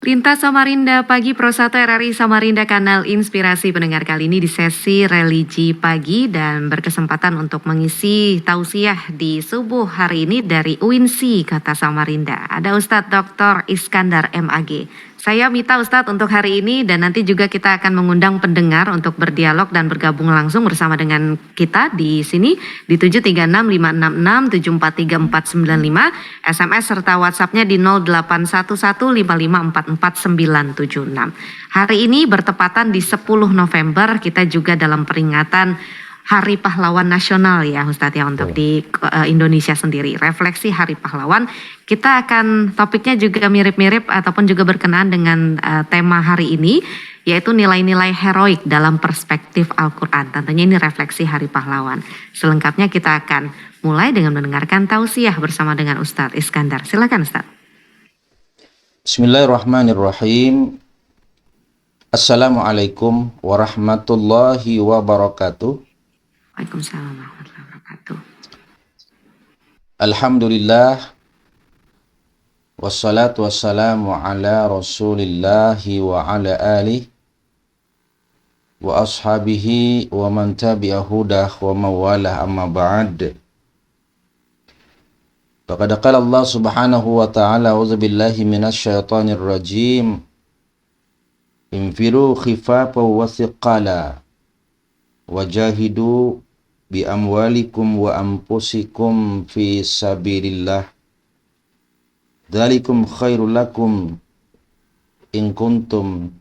Lintas Samarinda Pagi Pro 1 RRI Samarinda Kanal Inspirasi pendengar kali ini di sesi religi pagi dan berkesempatan untuk mengisi tausiah di subuh hari ini dari UINSI Kota Samarinda. Ada Ustadz Dr. Iskandar MAG. Saya Mita Ustadz untuk hari ini dan nanti juga kita akan mengundang pendengar untuk berdialog dan bergabung langsung bersama dengan kita di sini di 736-566-743495 SMS serta WhatsApp-nya di 081155444976. Hari ini bertepatan di 10 November kita juga dalam peringatan Hari Pahlawan Nasional ya Ustadz ya untuk di Indonesia sendiri. Refleksi Hari Pahlawan. Kita akan topiknya juga mirip-mirip ataupun juga berkenaan dengan tema hari ini yaitu nilai-nilai heroik dalam perspektif Al-Quran. Tentunya ini refleksi Hari Pahlawan. Selengkapnya kita akan mulai dengan mendengarkan tausiah bersama dengan Ustadz Iskandar. Silakan Ustadz. Bismillahirrahmanirrahim. Assalamualaikum warahmatullahi wabarakatuh. Waalaikumsalam warahmatullahi wabarakatuh. Alhamdulillah. Wassalatu wassalamu ala rasulillahi wa ala alihi wa ashabihi wa man tabi'ahudah wa mawalah amma ba'd. Faqad qala Allah subhanahu wa ta'ala a'udzubillahi minasyaitonir rajim. Infiru khifafa wa thiqala wajahidu bi amwalikum wa anfusikum fi sabilillah. Dzalikum khairul lakum in kuntum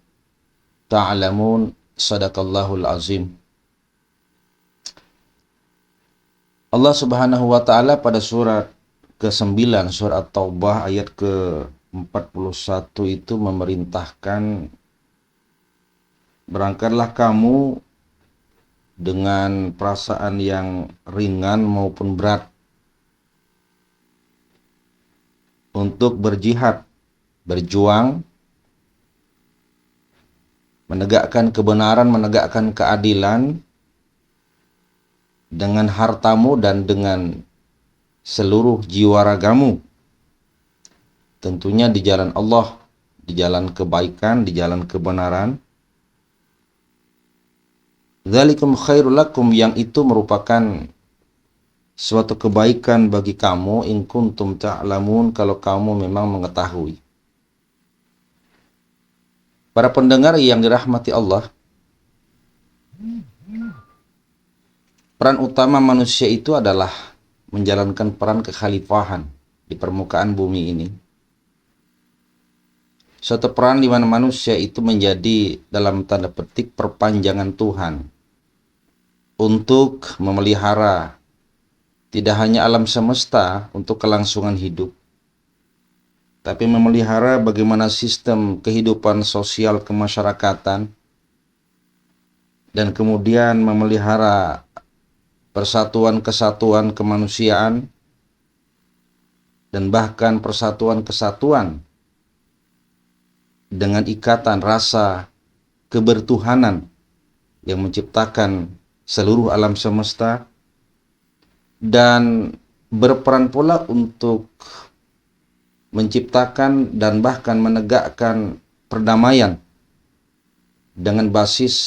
ta'lamun. Sadaqallahul azim. Allah Subhanahu wa taala pada surat ke-9 surat Taubah ayat ke-41 itu memerintahkan, berangkatlah kamu dengan perasaan yang ringan maupun berat untuk berjihad, berjuang, menegakkan kebenaran, menegakkan keadilan dengan hartamu dan dengan seluruh jiwa ragamu. Tentunya di jalan Allah, di jalan kebaikan, di jalan kebenaran. Dzalikum khairul lakum, yang itu merupakan suatu kebaikan bagi kamu, in kuntum ta'lamun, kalau kamu memang mengetahui. Para pendengar yang dirahmati Allah, peran utama manusia itu adalah menjalankan peran kekhalifahan di permukaan bumi ini. Suatu peran di mana manusia itu menjadi dalam tanda petik perpanjangan Tuhan untuk memelihara tidak hanya alam semesta untuk kelangsungan hidup, tapi memelihara bagaimana sistem kehidupan sosial kemasyarakatan, dan kemudian memelihara persatuan kesatuan kemanusiaan, dan bahkan persatuan kesatuan dengan ikatan rasa kebertuhanan yang menciptakan seluruh alam semesta, dan berperan pula untuk menciptakan dan bahkan menegakkan perdamaian dengan basis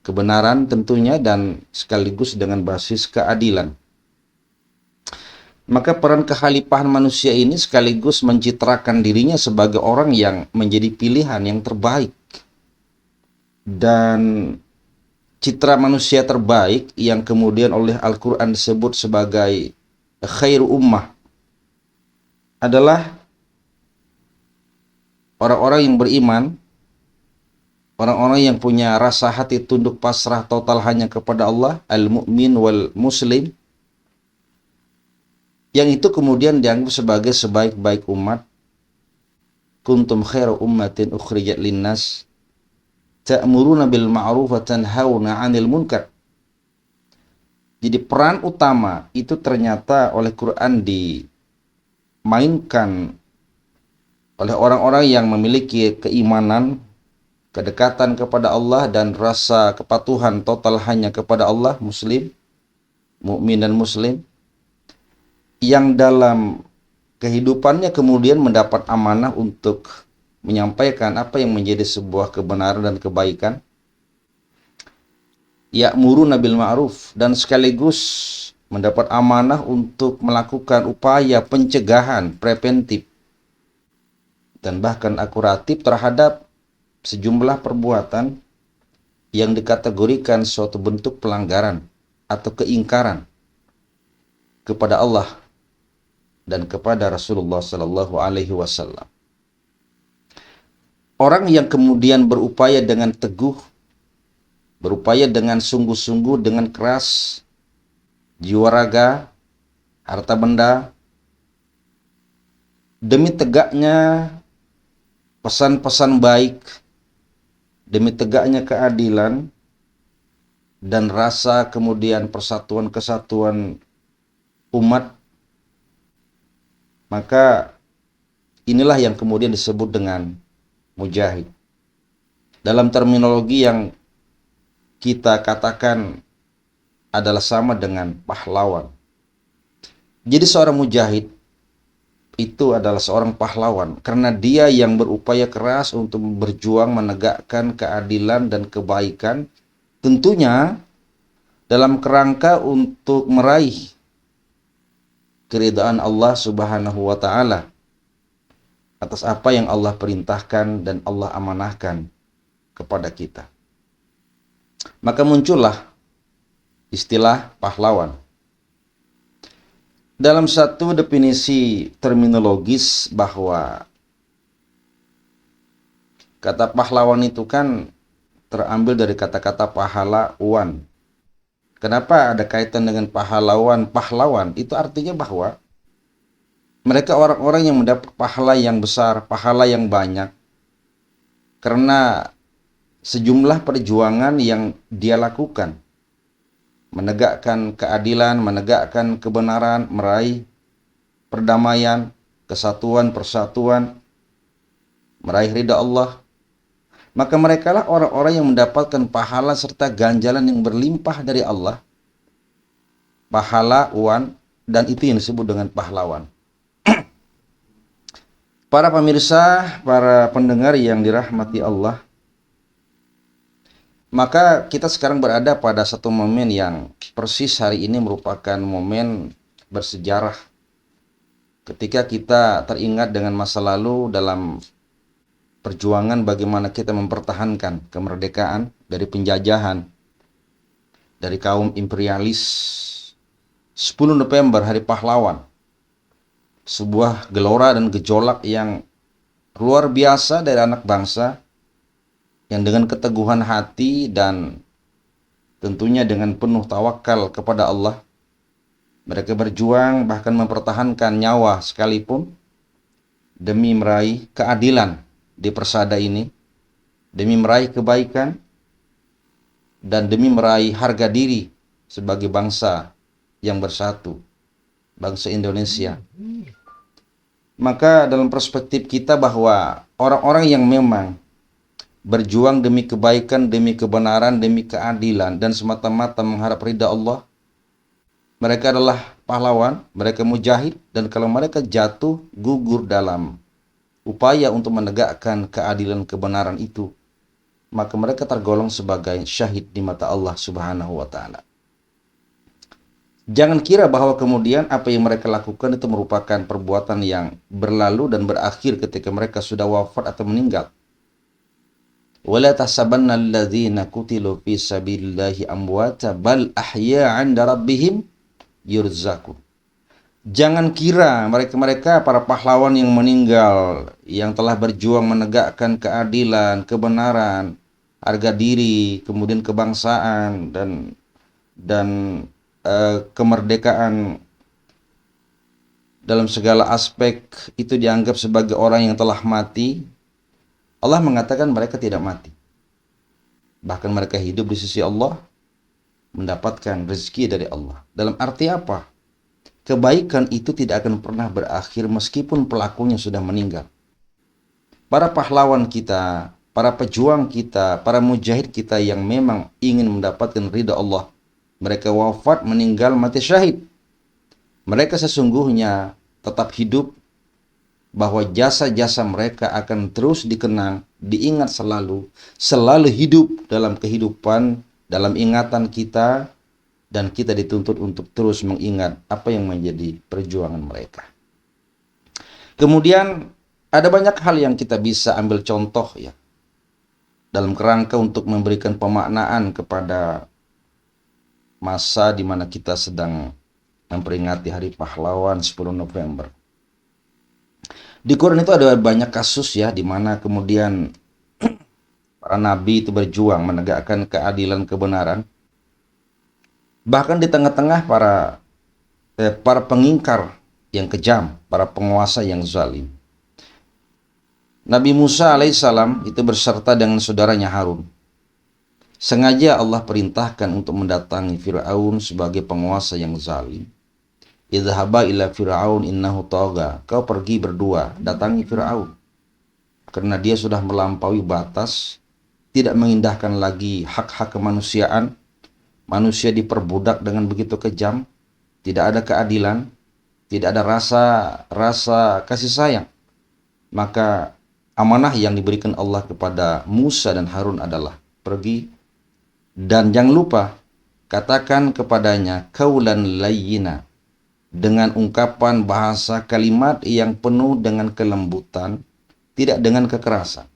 kebenaran tentunya dan sekaligus dengan basis keadilan. Maka peran kekhalifahan manusia ini sekaligus mencitrakan dirinya sebagai orang yang menjadi pilihan yang terbaik. Dan citra manusia terbaik yang kemudian oleh Al-Quran disebut sebagai khairu ummah adalah orang-orang yang beriman, orang-orang yang punya rasa hati tunduk pasrah total hanya kepada Allah, al-mu'min wal muslim, yang itu kemudian dianggap sebagai sebaik-baik umat. Kuntum khairu ummatin ukhrijat linnas ta'muruna bil ma'ruf wa tanhauna 'anil munkar. Jadi peran utama itu ternyata oleh Quran dimainkan oleh orang-orang yang memiliki keimanan, kedekatan kepada Allah dan rasa kepatuhan total hanya kepada Allah, muslim, mukmin dan muslim, yang dalam kehidupannya kemudian mendapat amanah untuk menyampaikan apa yang menjadi sebuah kebenaran dan kebaikan, ya'muruna bil ma'ruf, dan sekaligus mendapat amanah untuk melakukan upaya pencegahan preventif dan bahkan akuratif terhadap sejumlah perbuatan yang dikategorikan suatu bentuk pelanggaran atau keingkaran kepada Allah dan kepada Rasulullah Sallallahu Alaihi Wasallam. Orang yang kemudian berupaya dengan teguh, berupaya dengan sungguh-sungguh, dengan keras, jiwa raga, harta benda, demi tegaknya pesan-pesan baik, demi tegaknya keadilan, dan rasa kemudian persatuan kesatuan umat, maka inilah yang kemudian disebut dengan mujahid. Dalam terminologi yang kita katakan adalah sama dengan pahlawan. Jadi seorang mujahid itu adalah seorang pahlawan karena dia yang berupaya keras untuk berjuang menegakkan keadilan dan kebaikan, tentunya dalam kerangka untuk meraih keridhaan Allah Subhanahu wa taala atas apa yang Allah perintahkan dan Allah amanahkan kepada kita. Maka muncullah istilah pahlawan. Dalam satu definisi terminologis bahwa kata pahlawan itu kan terambil dari kata-kata pahlawan. Kenapa ada kaitan dengan pahlawan? Pahlawan itu artinya bahwa mereka orang-orang yang mendapat pahala yang besar, pahala yang banyak karena sejumlah perjuangan yang dia lakukan. Menegakkan keadilan, menegakkan kebenaran, meraih perdamaian, kesatuan, persatuan, meraih ridha Allah. Maka merekalah orang-orang yang mendapatkan pahala serta ganjalan yang berlimpah dari Allah. Pahlawan, dan itu yang disebut dengan pahlawan. Para pemirsa, para pendengar yang dirahmati Allah, maka kita sekarang berada pada satu momen yang persis hari ini merupakan momen bersejarah. Ketika kita teringat dengan masa lalu dalam perjuangan bagaimana kita mempertahankan kemerdekaan dari penjajahan, dari kaum imperialis. 10 November, Hari Pahlawan. Sebuah gelora dan gejolak yang luar biasa dari anak bangsa yang dengan keteguhan hati dan tentunya dengan penuh tawakal kepada Allah, mereka berjuang bahkan mempertahankan nyawa sekalipun demi meraih keadilan di persada ini, demi meraih kebaikan, dan demi meraih harga diri sebagai bangsa yang bersatu, bangsa Indonesia. Maka dalam perspektif kita bahwa orang-orang yang memang berjuang demi kebaikan, demi kebenaran, demi keadilan, dan semata-mata mengharap ridha Allah, mereka adalah pahlawan, mereka mujahid, dan kalau mereka jatuh gugur dalam upaya untuk menegakkan keadilan kebenaran itu, maka mereka tergolong sebagai syahid di mata Allah Subhanahu wa taala. Jangan kira bahwa kemudian apa yang mereka lakukan itu merupakan perbuatan yang berlalu dan berakhir ketika mereka sudah wafat atau meninggal. وَلَا تَحْسَبَنَّ الَّذِينَ قُتِلُوا فِي سَبِيلِ اللَّهِ أَمْوَاتًا بَلْ أَحْيَاءٌ عِندَ رَبِّهِمْ يُرْزَقُونَ. Jangan kira mereka-mereka para pahlawan yang meninggal, yang telah berjuang menegakkan keadilan, kebenaran, harga diri, kemudian kebangsaan dan kemerdekaan dalam segala aspek itu dianggap sebagai orang yang telah mati. Allah mengatakan mereka tidak mati. Bahkan mereka hidup di sisi Allah, mendapatkan rezeki dari Allah. Dalam arti apa? Kebaikan itu tidak akan pernah berakhir meskipun pelakunya sudah meninggal. Para pahlawan kita, para pejuang kita, para mujahid kita yang memang ingin mendapatkan ridha Allah, mereka wafat, meninggal, mati syahid. Mereka sesungguhnya tetap hidup bahwa jasa-jasa mereka akan terus dikenang, diingat selalu, selalu hidup dalam kehidupan, dalam ingatan kita, dan kita dituntut untuk terus mengingat apa yang menjadi perjuangan mereka. Kemudian ada banyak hal yang kita bisa ambil contoh ya, dalam kerangka untuk memberikan pemaknaan kepada masa di mana kita sedang memperingati Hari Pahlawan 10 November. Di Quran itu ada banyak kasus ya, di mana kemudian para nabi itu berjuang menegakkan keadilan kebenaran. Bahkan di tengah-tengah para pengingkar yang kejam, para penguasa yang zalim. Nabi Musa alaihissalam itu berserta dengan saudaranya Harun. Sengaja Allah perintahkan untuk mendatangi Fir'aun sebagai penguasa yang zalim. Idhaba ila Fir'aun innahu tagha. Kau pergi berdua, datangi Fir'aun. Karena dia sudah melampaui batas, tidak mengindahkan lagi hak-hak kemanusiaan. Manusia diperbudak dengan begitu kejam, tidak ada keadilan, tidak ada rasa kasih sayang. Maka amanah yang diberikan Allah kepada Musa dan Harun adalah pergi dan jangan lupa katakan kepadanya qaulan layyina, dengan ungkapan bahasa kalimat yang penuh dengan kelembutan, tidak dengan kekerasan.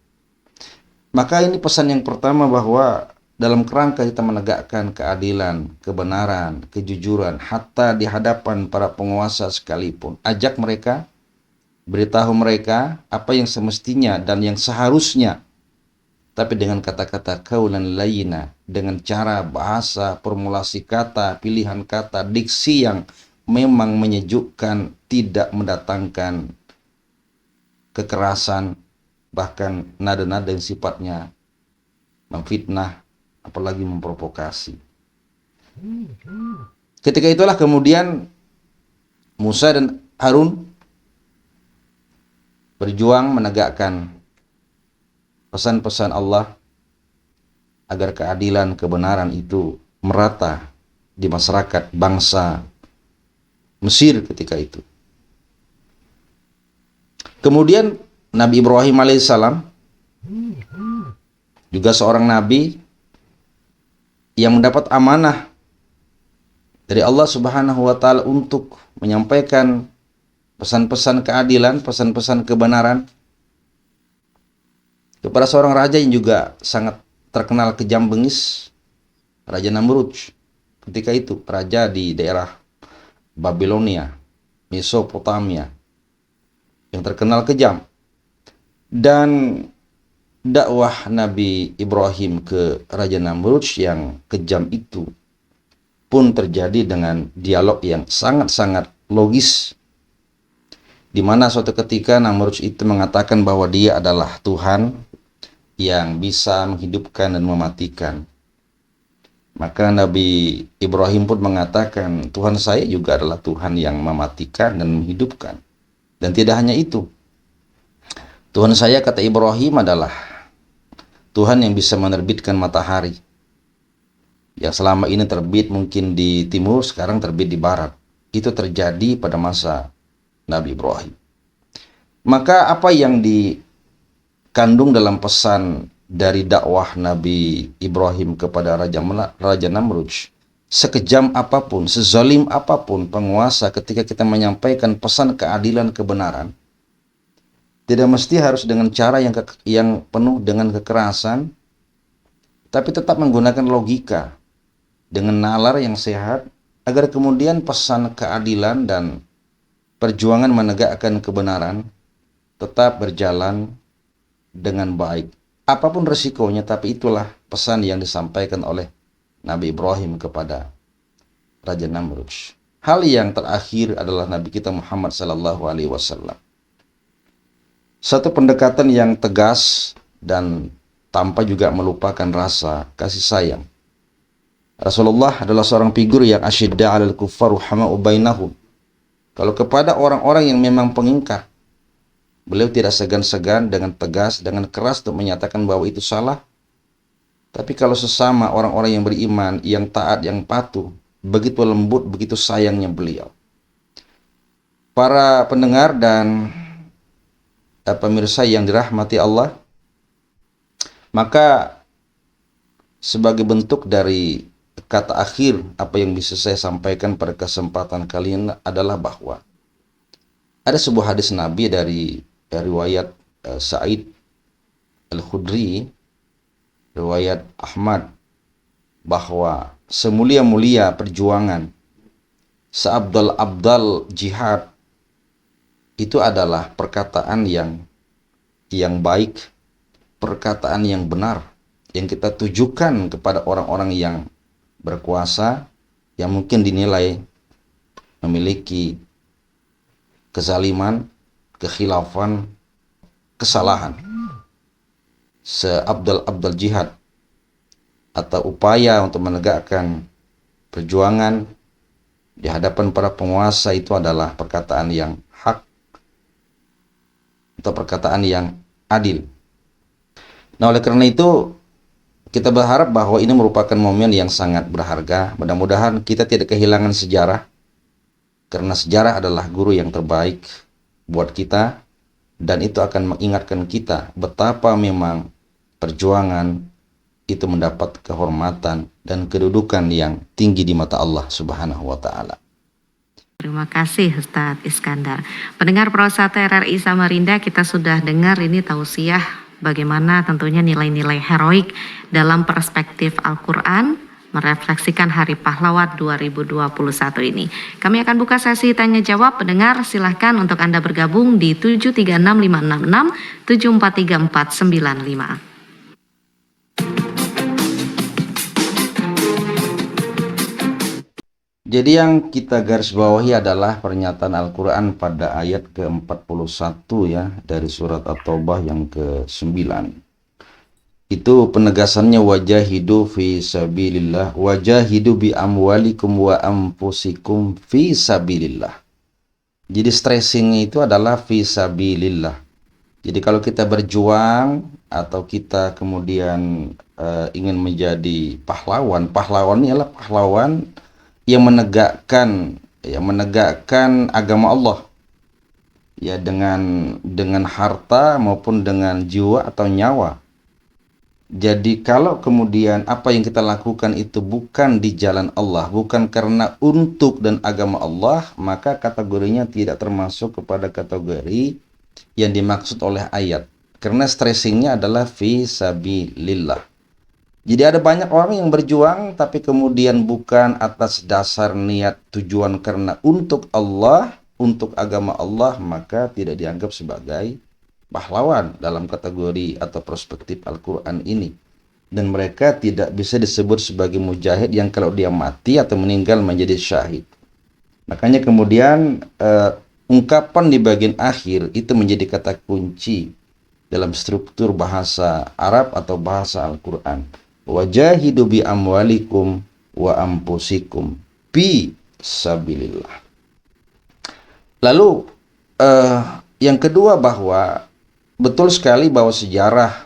Maka ini pesan yang pertama, bahwa dalam kerangka kita menegakkan keadilan, kebenaran, kejujuran, hatta di hadapan para penguasa sekalipun, ajak mereka, beritahu mereka apa yang semestinya dan yang seharusnya, tapi dengan kata-kata qaulan layyina, dengan cara bahasa, formulasi kata, pilihan kata, diksi yang memang menyejukkan, tidak mendatangkan kekerasan, bahkan nada-nada yang sifatnya memfitnah, apalagi memprovokasi. Ketika itulah kemudian Musa dan Harun berjuang menegakkan pesan-pesan Allah agar keadilan, kebenaran itu merata di masyarakat bangsa Mesir ketika itu. Kemudian Nabi Ibrahim alaihissalam juga seorang nabi yang mendapat amanah dari Allah Subhanahu wa taala untuk menyampaikan pesan-pesan keadilan, pesan-pesan kebenaran kepada seorang raja yang juga sangat terkenal kejam bengis, Raja Namrud. Ketika itu raja di daerah Babilonia, Mesopotamia, yang terkenal kejam. Dan dakwah Nabi Ibrahim ke Raja Namrud yang kejam itu pun terjadi dengan dialog yang sangat-sangat logis, di mana suatu ketika Namrud itu mengatakan bahwa dia adalah Tuhan yang bisa menghidupkan dan mematikan. Maka Nabi Ibrahim pun mengatakan, Tuhan saya juga adalah Tuhan yang mematikan dan menghidupkan. Dan tidak hanya itu, Tuhan saya, kata Ibrahim, adalah Tuhan yang bisa menerbitkan matahari. Yang selama ini terbit mungkin di timur, sekarang terbit di barat. Itu terjadi pada masa Nabi Ibrahim. Maka apa yang dikandung dalam pesan dari dakwah Nabi Ibrahim kepada Raja Namrud, sekejam apapun, sezalim apapun penguasa, ketika kita menyampaikan pesan keadilan, kebenaran, tidak mesti harus dengan cara yang penuh dengan kekerasan, tapi tetap menggunakan logika dengan nalar yang sehat, agar kemudian pesan keadilan dan perjuangan menegakkan kebenaran tetap berjalan dengan baik. Apapun resikonya, tapi itulah pesan yang disampaikan oleh Nabi Ibrahim kepada Raja Namrud. Hal yang terakhir adalah Nabi kita Muhammad SAW. Satu pendekatan yang tegas dan tanpa juga melupakan rasa kasih sayang. Rasulullah adalah seorang figur yang asyidda 'alal kuffar ruhama'u bainahum. Kalau kepada orang-orang yang memang pengingkar, beliau tidak segan-segan dengan tegas, dengan keras untuk menyatakan bahwa itu salah. Tapi kalau sesama orang-orang yang beriman, yang taat, yang patuh, begitu lembut, begitu sayangnya beliau. Para pendengar dan pemirsa yang dirahmati Allah, maka sebagai bentuk dari kata akhir apa yang bisa saya sampaikan pada kesempatan kali ini adalah bahwa ada sebuah hadis Nabi dari riwayat Sa'id Al-Khudri, riwayat Ahmad, bahwa semulia-mulia perjuangan, seabdal-abdal jihad itu adalah perkataan yang baik, perkataan yang benar, yang kita tujukan kepada orang-orang yang berkuasa, yang mungkin dinilai memiliki kezaliman, kekhilafan, kesalahan. Seabdal-abdal jihad atau upaya untuk menegakkan perjuangan di hadapan para penguasa itu adalah perkataan yang hak atau perkataan yang adil. Nah, oleh karena itu kita berharap bahwa ini merupakan momen yang sangat berharga. Mudah-mudahan kita tidak kehilangan sejarah, karena sejarah adalah guru yang terbaik buat kita, dan itu akan mengingatkan kita betapa memang perjuangan itu mendapat kehormatan dan kedudukan yang tinggi di mata Allah Subhanahu wa taala. Terima kasih Ustadz Iskandar. Pendengar Prosa RRI Samarinda, kita sudah dengar ini tausiah bagaimana tentunya nilai-nilai heroik dalam perspektif Al-Quran merefleksikan Hari Pahlawan 2021 ini. Kami akan buka sesi tanya jawab. Pendengar silahkan untuk Anda bergabung di 736566 743495. Jadi yang kita garis bawahi adalah pernyataan Al-Quran pada ayat ke-41 ya, dari surat At-Taubah yang ke-9. Itu penegasannya, wajahidu fi sabilillah, wajahidu bi amwalikum wa anfusikum fi sabilillah. Jadi stressingnya itu adalah fi sabilillah. Jadi kalau kita berjuang atau kita kemudian ingin menjadi pahlawan, pahlawan ini adalah pahlawan yang menegakkan agama Allah ya, dengan harta maupun dengan jiwa atau nyawa. Jadi kalau kemudian apa yang kita lakukan itu bukan di jalan Allah, bukan karena untuk dan agama Allah, maka kategorinya tidak termasuk kepada kategori yang dimaksud oleh ayat, karena stressingnya adalah fi sabilillah. Jadi ada banyak orang yang berjuang tapi kemudian bukan atas dasar niat tujuan karena untuk Allah, untuk agama Allah, maka tidak dianggap sebagai pahlawan dalam kategori atau perspektif Al-Quran ini. Dan mereka tidak bisa disebut sebagai mujahid yang kalau dia mati atau meninggal menjadi syahid. Makanya kemudian ungkapan di bagian akhir itu menjadi kata kunci dalam struktur bahasa Arab atau bahasa Al-Quran. Wajahidu bi amwalikum wa ampusikum bi sabilillah. Lalu yang kedua, bahwa betul sekali bahwa sejarah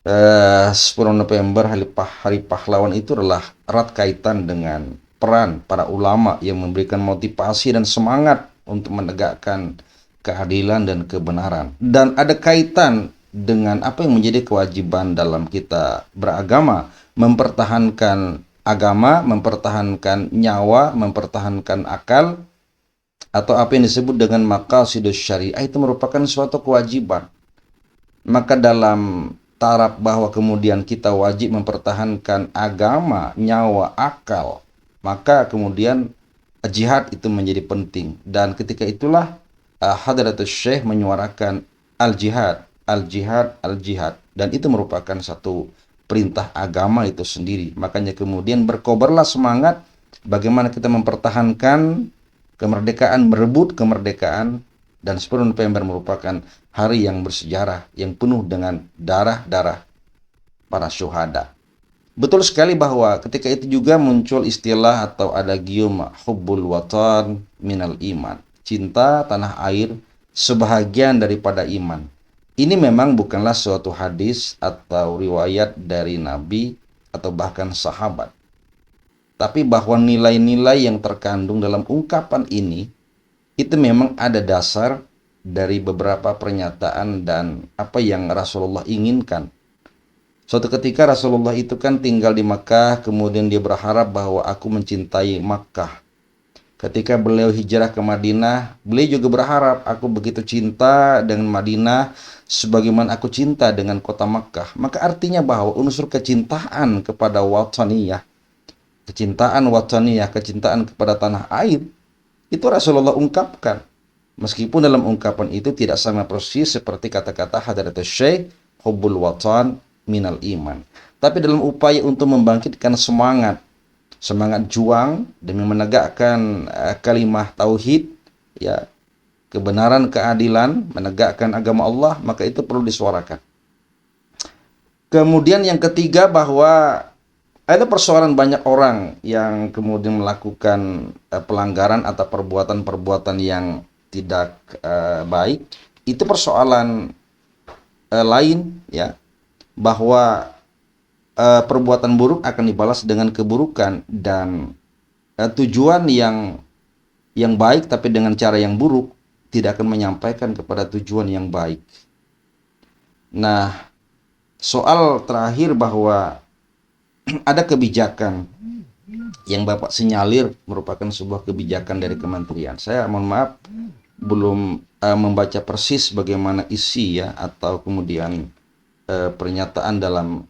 10 November Hari Pahlawan itu adalah erat kaitan dengan peran para ulama yang memberikan motivasi dan semangat untuk menegakkan keadilan dan kebenaran. Dan ada kaitan dengan apa yang menjadi kewajiban dalam kita beragama, mempertahankan agama, mempertahankan nyawa, mempertahankan akal, atau apa yang disebut dengan maqasidus syariah, itu merupakan suatu kewajiban. Maka dalam taraf bahwa kemudian kita wajib mempertahankan agama, nyawa, akal, maka kemudian jihad itu menjadi penting. Dan ketika itulah Hadratus Syekh menyuarakan al-jihad, al-jihad, al-jihad, dan itu merupakan satu perintah agama itu sendiri. Makanya kemudian berkobarlah semangat bagaimana kita mempertahankan kemerdekaan, merebut kemerdekaan, dan 10 November merupakan hari yang bersejarah, yang penuh dengan darah-darah para syuhada. Betul sekali bahwa ketika itu juga muncul istilah atau adagium hubbul watan minal iman, cinta tanah air sebahagian daripada iman. Ini memang bukanlah suatu hadis atau riwayat dari Nabi atau bahkan sahabat. Tapi bahwa nilai-nilai yang terkandung dalam ungkapan ini, itu memang ada dasar dari beberapa pernyataan dan apa yang Rasulullah inginkan. Suatu ketika Rasulullah itu kan tinggal di Makkah, kemudian dia berharap bahwa aku mencintai Makkah. Ketika beliau hijrah ke Madinah, beliau juga berharap aku begitu cinta dengan Madinah sebagaimana aku cinta dengan kota Makkah. Maka artinya bahwa unsur kecintaan kepada wataniyah, kecintaan kepada tanah air, itu Rasulullah ungkapkan. Meskipun dalam ungkapan itu tidak sama persis seperti kata-kata Hadratus Syekh, hubbul watan minal iman. Tapi dalam upaya untuk membangkitkan semangat juang demi menegakkan kalimah tauhid, ya, kebenaran, keadilan, menegakkan agama Allah, maka itu perlu disuarakan. Kemudian yang ketiga, bahwa ada persoalan banyak orang yang kemudian melakukan pelanggaran atau perbuatan-perbuatan yang tidak baik. Itu persoalan lain, ya, bahwa perbuatan buruk akan dibalas dengan keburukan, dan tujuan yang baik tapi dengan cara yang buruk tidak akan menyampaikan kepada tujuan yang baik. Nah, soal terakhir bahwa ada kebijakan yang Bapak sinyalir merupakan sebuah kebijakan dari kementerian. Saya mohon maaf belum membaca persis bagaimana isi, ya, atau kemudian pernyataan dalam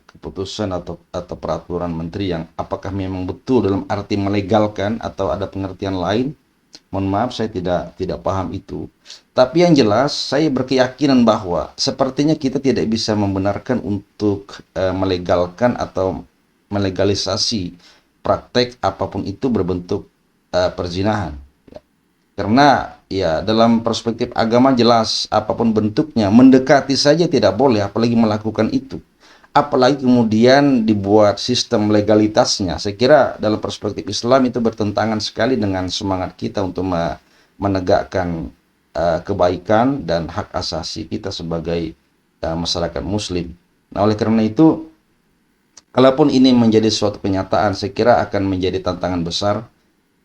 keputusan atau peraturan menteri yang apakah memang betul dalam arti melegalkan atau ada pengertian lain. Mohon maaf, saya tidak paham itu. Tapi yang jelas saya berkeyakinan bahwa sepertinya kita tidak bisa membenarkan untuk melegalkan atau melegalisasi praktek apapun itu berbentuk perzinahan. Karena ya dalam perspektif agama jelas apapun bentuknya, mendekati saja tidak boleh, apalagi melakukan itu. Apalagi kemudian dibuat sistem legalitasnya. Saya kira dalam perspektif Islam itu bertentangan sekali dengan semangat kita untuk menegakkan kebaikan dan hak asasi kita sebagai masyarakat muslim. Nah, oleh karena itu, kalaupun ini menjadi suatu kenyataan, saya kira akan menjadi tantangan besar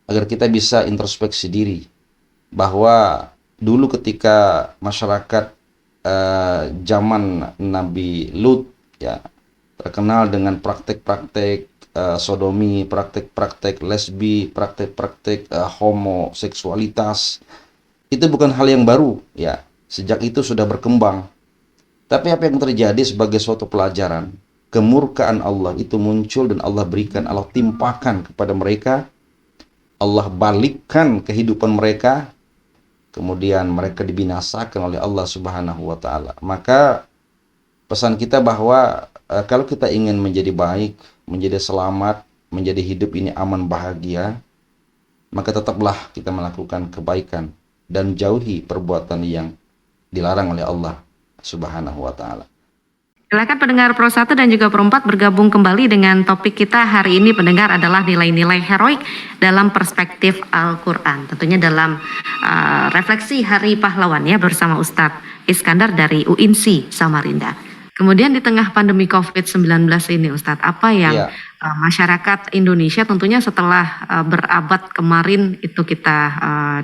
agar kita bisa introspeksi diri. Bahwa dulu ketika masyarakat zaman Nabi Lut, ya, terkenal dengan praktek-praktek sodomi, praktek-praktek lesbi, praktek-praktek homoseksualitas, itu bukan hal yang baru, ya. Sejak itu sudah berkembang. Tapi apa yang terjadi sebagai suatu pelajaran, kemurkaan Allah itu muncul dan Allah berikan, Allah timpakan kepada mereka, Allah balikkan kehidupan mereka, kemudian mereka dibinasakan oleh Allah Subhanahu wa taala. Maka pesan kita bahwa kalau kita ingin menjadi baik, menjadi selamat, menjadi hidup ini aman bahagia, maka tetaplah kita melakukan kebaikan dan jauhi perbuatan yang dilarang oleh Allah Subhanahu wa taala. Silakan pendengar Pro 1 dan juga Pro 4 bergabung kembali dengan topik kita hari ini, pendengar, adalah nilai-nilai heroik dalam perspektif Al-Quran. Tentunya dalam refleksi Hari Pahlawan, ya, bersama Ustadz Iskandar dari UINSI Samarinda. Kemudian di tengah pandemi COVID-19 ini, Ustadz, apa yang masyarakat Indonesia tentunya setelah berabad kemarin itu kita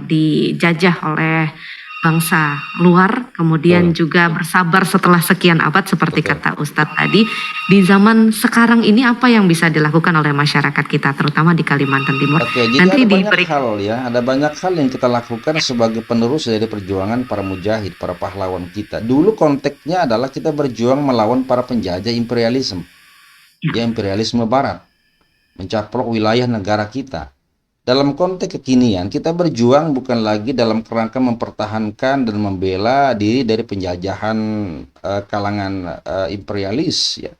dijajah oleh bangsa luar, kemudian juga bersabar setelah sekian abad seperti kata Ustadz tadi. Di zaman sekarang ini apa yang bisa dilakukan oleh masyarakat kita, terutama di Kalimantan Timur? Jadi Nanti ada banyak hal yang kita lakukan sebagai penerus dari perjuangan para mujahid, para pahlawan kita. Dulu konteksnya adalah kita berjuang melawan para penjajah imperialisme, imperialisme Barat, mencaplok wilayah negara kita. Dalam konteks kekinian, kita berjuang bukan lagi dalam kerangka mempertahankan dan membela diri dari penjajahan kalangan imperialis, ya.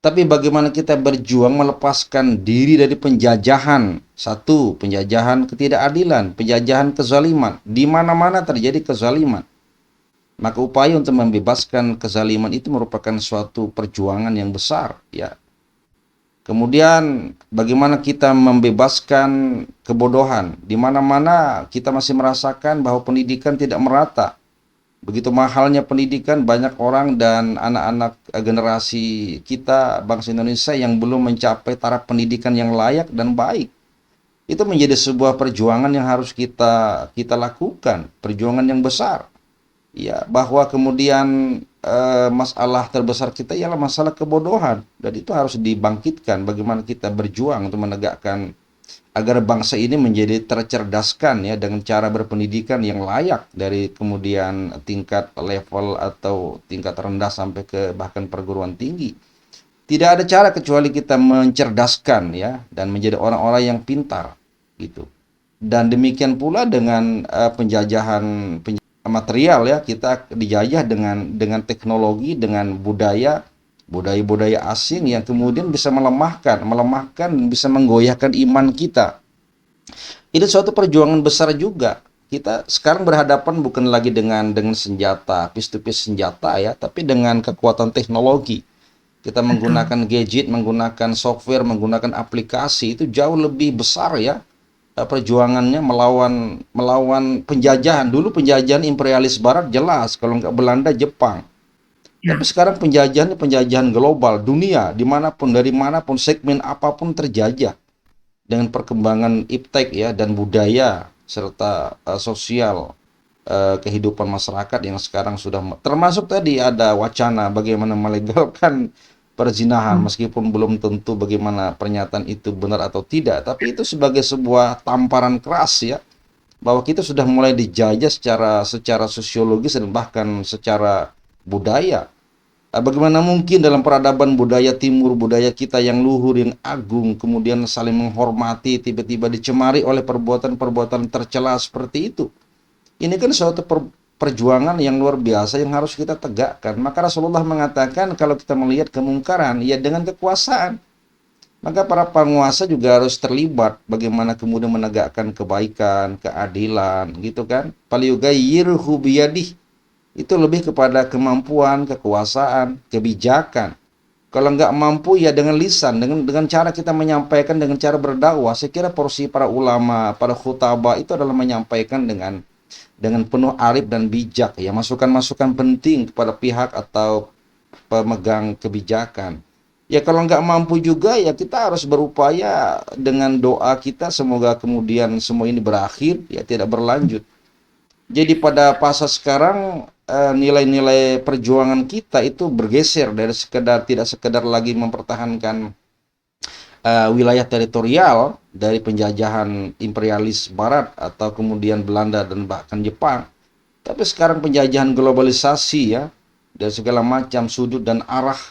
Tapi bagaimana kita berjuang melepaskan diri dari penjajahan. Satu, penjajahan ketidakadilan, penjajahan kezaliman. Di mana-mana terjadi kezaliman. Maka upaya untuk membebaskan kezaliman itu merupakan suatu perjuangan yang besar, ya. Kemudian bagaimana kita membebaskan kebodohan. Di mana-mana kita masih merasakan bahwa pendidikan tidak merata. Begitu mahalnya pendidikan, banyak orang dan anak-anak generasi kita bangsa Indonesia yang belum mencapai taraf pendidikan yang layak dan baik. Itu menjadi sebuah perjuangan yang harus kita lakukan, perjuangan yang besar. Ya, bahwa kemudian masalah terbesar kita ialah masalah kebodohan, dan itu harus dibangkitkan. Bagaimana kita berjuang untuk menegakkan agar bangsa ini menjadi tercerdaskan ya dengan cara berpendidikan yang layak dari kemudian tingkat level atau tingkat rendah sampai ke bahkan perguruan tinggi. Tidak ada cara kecuali kita mencerdaskan ya dan menjadi orang-orang yang pintar gitu. Dan demikian pula dengan penjajahan material ya, kita dijajah dengan teknologi, dengan budaya-budaya asing yang kemudian bisa melemahkan bisa menggoyahkan iman kita. Itu suatu perjuangan besar juga. Kita sekarang berhadapan bukan lagi dengan senjata, piece to piece senjata ya, tapi dengan kekuatan teknologi. Kita Betul. menggunakan gadget, menggunakan software, menggunakan aplikasi, itu jauh lebih besar ya perjuangannya melawan penjajahan. Dulu penjajahan imperialis barat jelas, kalau nggak Belanda, Jepang. Tapi Ya. sekarang penjajahan global, dunia, dimanapun, dari manapun, segmen apapun terjajah dengan perkembangan iptek ya dan budaya serta sosial kehidupan masyarakat yang sekarang sudah termasuk tadi ada wacana bagaimana melegalkan perzinahan, Oh, meskipun belum tentu bagaimana pernyataan itu benar atau tidak, tapi itu sebagai sebuah tamparan keras ya bahwa kita sudah mulai dijajah secara sosiologis dan bahkan secara budaya. Bagaimana mungkin dalam peradaban budaya timur, budaya kita yang luhur, yang agung, kemudian saling menghormati, tiba-tiba dicemari oleh perbuatan-perbuatan tercela seperti itu. Ini kan suatu perjuangan yang luar biasa yang harus kita tegakkan. Maka Rasulullah mengatakan kalau kita melihat kemungkaran, ya dengan kekuasaan. Maka para penguasa juga harus terlibat bagaimana kemudian menegakkan kebaikan, keadilan, gitu kan. Falyughayyirhu biyadih. Itu lebih kepada kemampuan, kekuasaan, kebijakan. Kalau nggak mampu ya dengan lisan, dengan cara kita menyampaikan, dengan cara berdakwah. Saya kira porsi para ulama, para khutbah itu adalah menyampaikan dengan penuh arif dan bijak ya, masukan-masukan penting kepada pihak atau pemegang kebijakan. Ya kalau nggak mampu juga ya kita harus berupaya dengan doa kita semoga kemudian semua ini berakhir ya, tidak berlanjut. Jadi pada fase sekarang nilai-nilai perjuangan kita itu bergeser dari tidak sekedar lagi mempertahankan wilayah teritorial dari penjajahan imperialis barat atau kemudian Belanda dan bahkan Jepang, tapi sekarang penjajahan globalisasi ya dari segala macam sudut dan arah,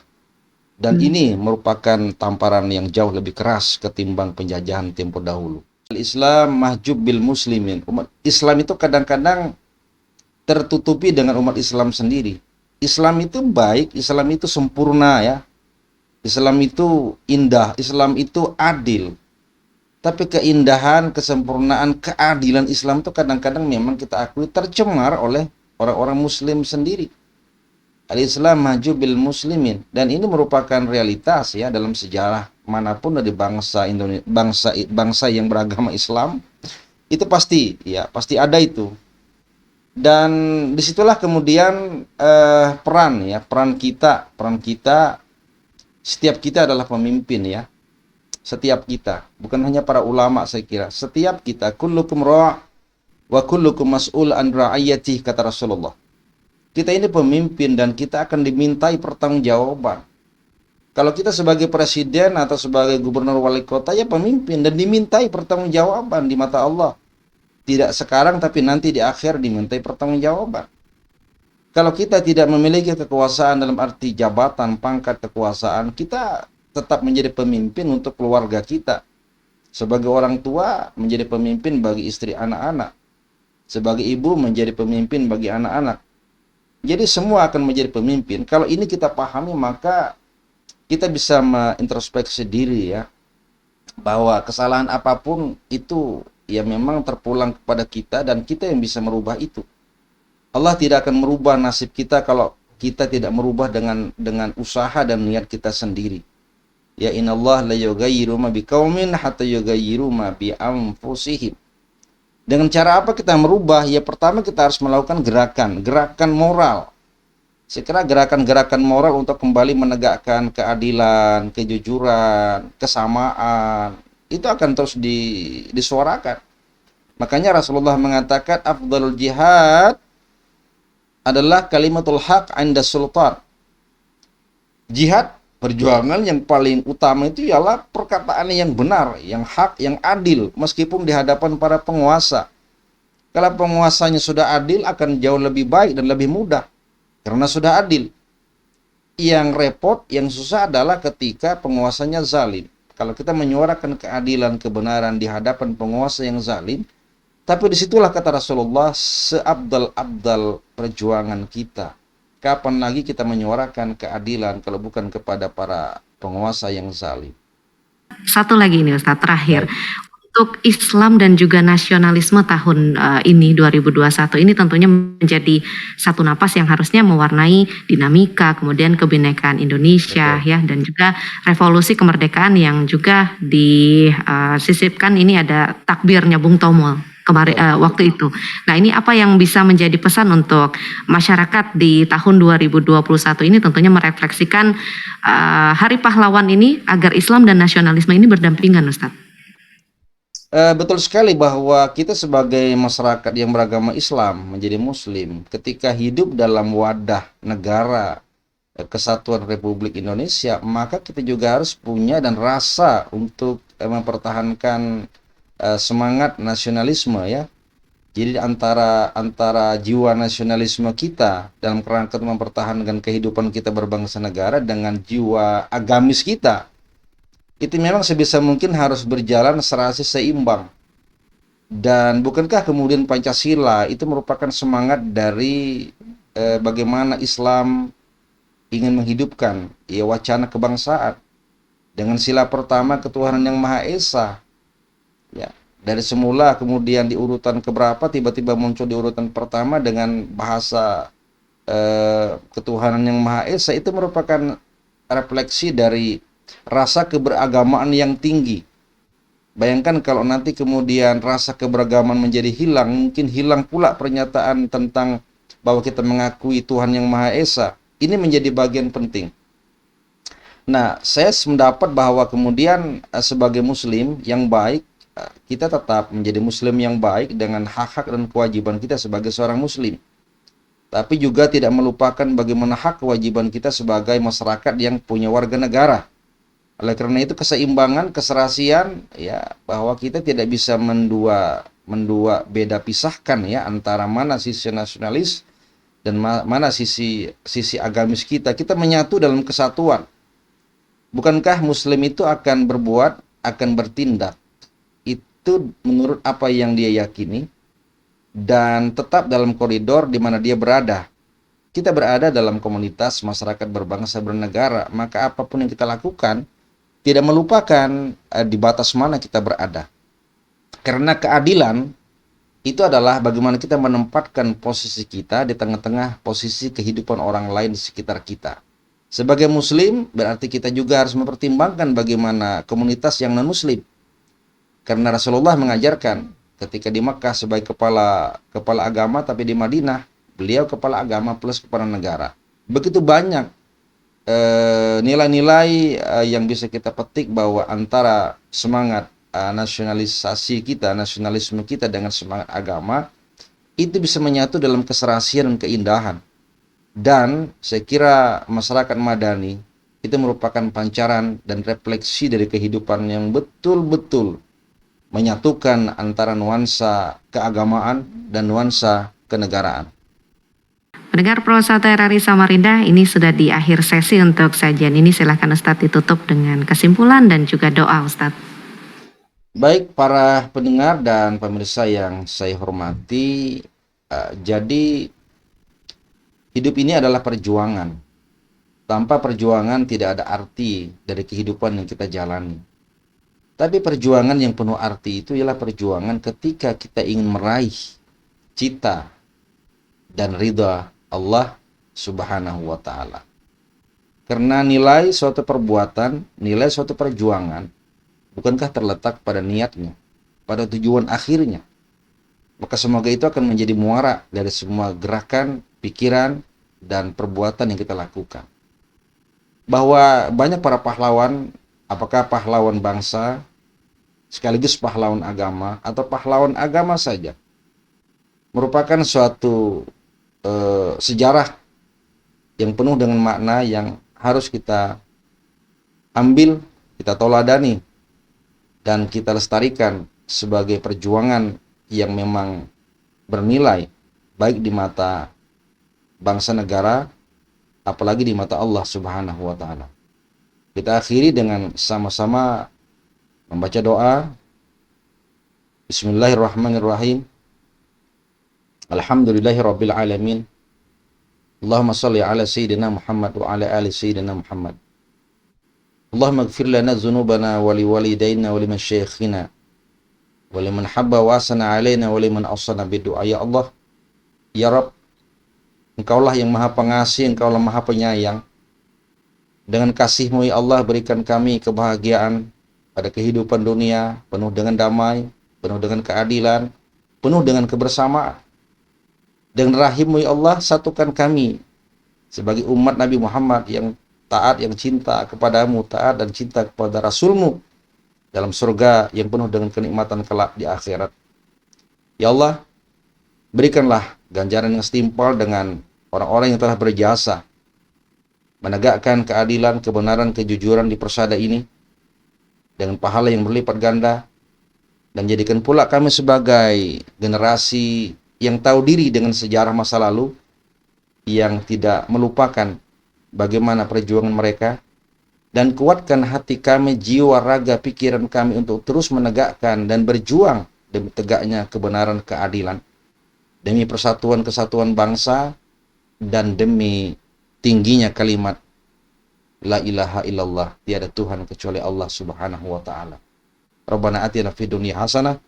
dan hmm. ini merupakan tamparan yang jauh lebih keras ketimbang penjajahan tempo dahulu. Islam mahjub bil muslimin. Umat Islam itu kadang-kadang tertutupi dengan umat Islam sendiri. Islam itu baik, Islam itu sempurna ya. Islam itu indah, Islam itu adil. Tapi keindahan, kesempurnaan, keadilan Islam itu kadang-kadang memang kita akui tercemar oleh orang-orang muslim sendiri. Al-Islam maju bil muslimin, dan ini merupakan realitas ya dalam sejarah manapun dari bangsa Indonesia, bangsa yang beragama Islam itu pasti ada itu. Dan disitulah kemudian peran kita setiap kita adalah pemimpin ya. Setiap kita, bukan hanya para ulama, saya kira setiap kita, kullukum ra' wa kullukum mas'ul an ra'iyati, kata Rasulullah. Kita ini pemimpin dan kita akan dimintai pertanggungjawaban. Kalau kita sebagai presiden atau sebagai gubernur wali kota ya pemimpin dan dimintai pertanggungjawaban di mata Allah. Tidak sekarang tapi nanti di akhir dimintai pertanggungjawaban. Kalau kita tidak memiliki kekuasaan dalam arti jabatan, pangkat kekuasaan, kita tetap menjadi pemimpin untuk keluarga kita. Sebagai orang tua menjadi pemimpin bagi istri anak-anak. Sebagai ibu menjadi pemimpin bagi anak-anak. Jadi semua akan menjadi pemimpin. Kalau ini kita pahami, maka kita bisa mengintrospeksi diri ya, bahwa kesalahan apapun itu ya memang terpulang kepada kita dan kita yang bisa merubah itu. Allah tidak akan merubah nasib kita kalau kita tidak merubah dengan usaha dan niat kita sendiri. Ya innallaha la yughayyiru ma biqaumin hatta yughayyiru ma bi anfusihim. Dengan cara apa kita merubah? Ya pertama kita harus melakukan gerakan moral. Saya kira gerakan-gerakan moral untuk kembali menegakkan keadilan, kejujuran, kesamaan, itu akan terus disuarakan. Makanya Rasulullah mengatakan afdalul jihad adalah kalimatul haq 'inda sultan. Jihad, perjuangan yang paling utama itu ialah perkataan yang benar, yang hak, yang adil, meskipun di hadapan para penguasa. Kalau penguasanya sudah adil, akan jauh lebih baik dan lebih mudah, karena sudah adil. Yang repot, yang susah adalah ketika penguasanya zalim. Kalau kita menyuarakan keadilan, kebenaran di hadapan penguasa yang zalim, tapi disitulah kata Rasulullah, seabdal-abdal perjuangan kita. Kapan lagi kita menyuarakan keadilan kalau bukan kepada para penguasa yang zalim? Satu lagi ini Ustadz, terakhir. Baik. Untuk Islam dan juga nasionalisme tahun ini 2021 ini tentunya menjadi satu napas yang harusnya mewarnai dinamika, kemudian kebinekaan Indonesia ya, dan juga revolusi kemerdekaan yang juga disisipkan. Ini ada takbirnya Bung Tomo kemarin waktu itu. Nah, ini apa yang bisa menjadi pesan untuk masyarakat di tahun 2021 ini, tentunya merefleksikan Hari Pahlawan ini agar Islam dan nasionalisme ini berdampingan, Ustadz. Betul sekali bahwa kita sebagai masyarakat yang beragama Islam, menjadi Muslim, ketika hidup dalam wadah negara Kesatuan Republik Indonesia, maka kita juga harus punya dan rasa untuk mempertahankan semangat nasionalisme ya. Jadi antara jiwa nasionalisme kita dalam kerangka mempertahankan kehidupan kita berbangsa negara dengan jiwa agamis kita, itu memang sebisa mungkin harus berjalan serasi seimbang. Dan bukankah kemudian Pancasila itu merupakan semangat dari bagaimana Islam ingin menghidupkan ya wacana kebangsaan dengan sila pertama ketuhanan yang Maha Esa. Ya, dari semula kemudian di urutan keberapa tiba-tiba muncul di urutan pertama dengan bahasa ketuhanan yang Maha Esa, itu merupakan refleksi dari rasa keberagamaan yang tinggi. Bayangkan kalau nanti kemudian rasa keberagaman menjadi hilang, mungkin hilang pula pernyataan tentang bahwa kita mengakui Tuhan yang Maha Esa. Ini menjadi bagian penting. Nah, saya mendapat bahwa kemudian sebagai Muslim yang baik, kita tetap menjadi Muslim yang baik dengan hak-hak dan kewajiban kita sebagai seorang Muslim. Tapi juga tidak melupakan bagaimana hak kewajiban kita sebagai masyarakat yang punya warga negara. Oleh karena itu keseimbangan, keserasian ya, bahwa kita tidak bisa mendua beda pisahkan ya antara mana sisi nasionalis dan mana sisi agamis kita. Kita menyatu dalam kesatuan. Bukankah Muslim itu akan berbuat, akan bertindak itu menurut apa yang dia yakini dan tetap dalam koridor di mana dia berada. Kita berada dalam komunitas masyarakat berbangsa bernegara, maka apapun yang kita lakukan tidak melupakan di batas mana kita berada. Karena keadilan itu adalah bagaimana kita menempatkan posisi kita di tengah-tengah posisi kehidupan orang lain di sekitar kita. Sebagai Muslim berarti kita juga harus mempertimbangkan bagaimana komunitas yang non-Muslim. Karena Rasulullah mengajarkan ketika di Makkah sebagai kepala agama, tapi di Madinah beliau kepala agama plus kepala negara. Begitu banyak nilai-nilai yang bisa kita petik bahwa antara semangat nasionalisasi kita, nasionalisme kita dengan semangat agama itu bisa menyatu dalam keserasian dan keindahan. Dan saya kira masyarakat Madani itu merupakan pancaran dan refleksi dari kehidupan yang betul-betul menyatukan antara nuansa keagamaan dan nuansa kenegaraan. Pendengar Pro 1 RRI Samarinda, ini sudah di akhir sesi untuk sajian ini. Silakan Ustadz ditutup dengan kesimpulan dan juga doa Ustadz. Baik para pendengar dan pemirsa yang saya hormati, jadi hidup ini adalah perjuangan. Tanpa perjuangan tidak ada arti dari kehidupan yang kita jalani. Tapi perjuangan yang penuh arti itu ialah perjuangan ketika kita ingin meraih cita dan ridha Allah Subhanahu wa ta'ala. Karena nilai suatu perbuatan, nilai suatu perjuangan bukankah terletak pada niatnya, pada tujuan akhirnya. Maka semoga itu akan menjadi muara dari semua gerakan, pikiran, dan perbuatan yang kita lakukan. Bahwa banyak para pahlawan, apakah pahlawan bangsa, sekaligus pahlawan agama atau pahlawan agama saja, merupakan suatu sejarah yang penuh dengan makna yang harus kita ambil, kita tauladani, dan kita lestarikan sebagai perjuangan yang memang bernilai baik di mata bangsa negara, apalagi di mata Allah Subhanahu wa taala. Kita akhiri dengan sama-sama membaca doa. Bismillahirrahmanirrahim. Alhamdulillahirabbil alamin. Allahumma shalli ala sayyidina Muhammad wa ala ali sayyidina Muhammad. Allahumma ighfir lana dzunubana wa liwalidayna wa liman syaikhina wa liman habba wa asana alaina wa liman awsana bidu'a. Ya Allah, ya Rabb, Engkaulah yang Maha Pengasih, Engkaulah Maha Penyayang. Dengan kasih-Mu ya Allah, berikan kami kebahagiaan pada kehidupan dunia, penuh dengan damai, penuh dengan keadilan, penuh dengan kebersamaan. Dengan rahim-Mu ya Allah, satukan kami sebagai umat Nabi Muhammad yang taat, yang cinta kepadamu, taat dan cinta kepada Rasul-Mu dalam surga yang penuh dengan kenikmatan kelak di akhirat. Ya Allah, berikanlah ganjaran yang setimpal dengan orang-orang yang telah berjasa menegakkan keadilan, kebenaran, kejujuran di persada ini dengan pahala yang berlipat ganda, dan jadikan pula kami sebagai generasi yang tahu diri dengan sejarah masa lalu, yang tidak melupakan bagaimana perjuangan mereka, dan kuatkan hati kami, jiwa, raga, pikiran kami untuk terus menegakkan dan berjuang demi tegaknya kebenaran, keadilan, demi persatuan kesatuan bangsa, dan demi tingginya kalimat la ilaha illallah, tiada Tuhan kecuali Allah Subhanahu wa taala. Rabbana atina fid dunya hasanah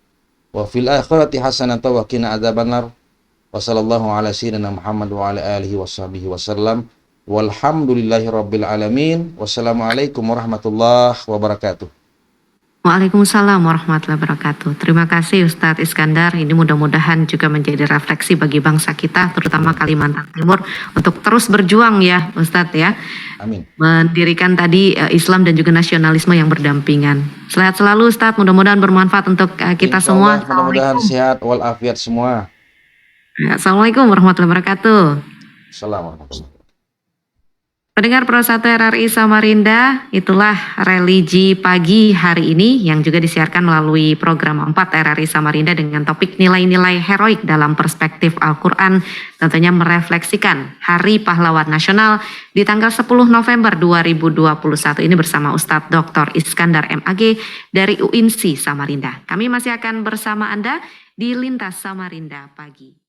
wa fil akhirati hasanah wa qina adzabannar. Wa sallallahu ala sayyidina Muhammad wa ala alihi washabihi wasallam. Walhamdulillahirabbil alamin. Wassalamualaikum warahmatullahi wabarakatuh. Waalaikumsalam warahmatullahi wabarakatuh. Terima kasih Ustadz Iskandar. Ini mudah-mudahan juga menjadi refleksi bagi bangsa kita, terutama Kalimantan Timur, untuk terus berjuang ya Ustadz ya. Amin. Mendirikan tadi Islam dan juga nasionalisme yang berdampingan. Sehat selalu Ustadz, mudah-mudahan bermanfaat untuk kita semua. Mudah-mudahan sehat walafiat semua. Assalamualaikum warahmatullahi wabarakatuh. Assalamualaikum. Pendengar Pro 1 RRI Samarinda, itulah religi pagi hari ini yang juga disiarkan melalui program 4 RRI Samarinda dengan topik nilai-nilai heroik dalam perspektif Al-Quran, tentunya merefleksikan Hari Pahlawan Nasional di tanggal 10 November 2021 ini bersama Ustadz Dr. Iskandar MAG dari UINSI Samarinda. Kami masih akan bersama Anda di Lintas Samarinda Pagi.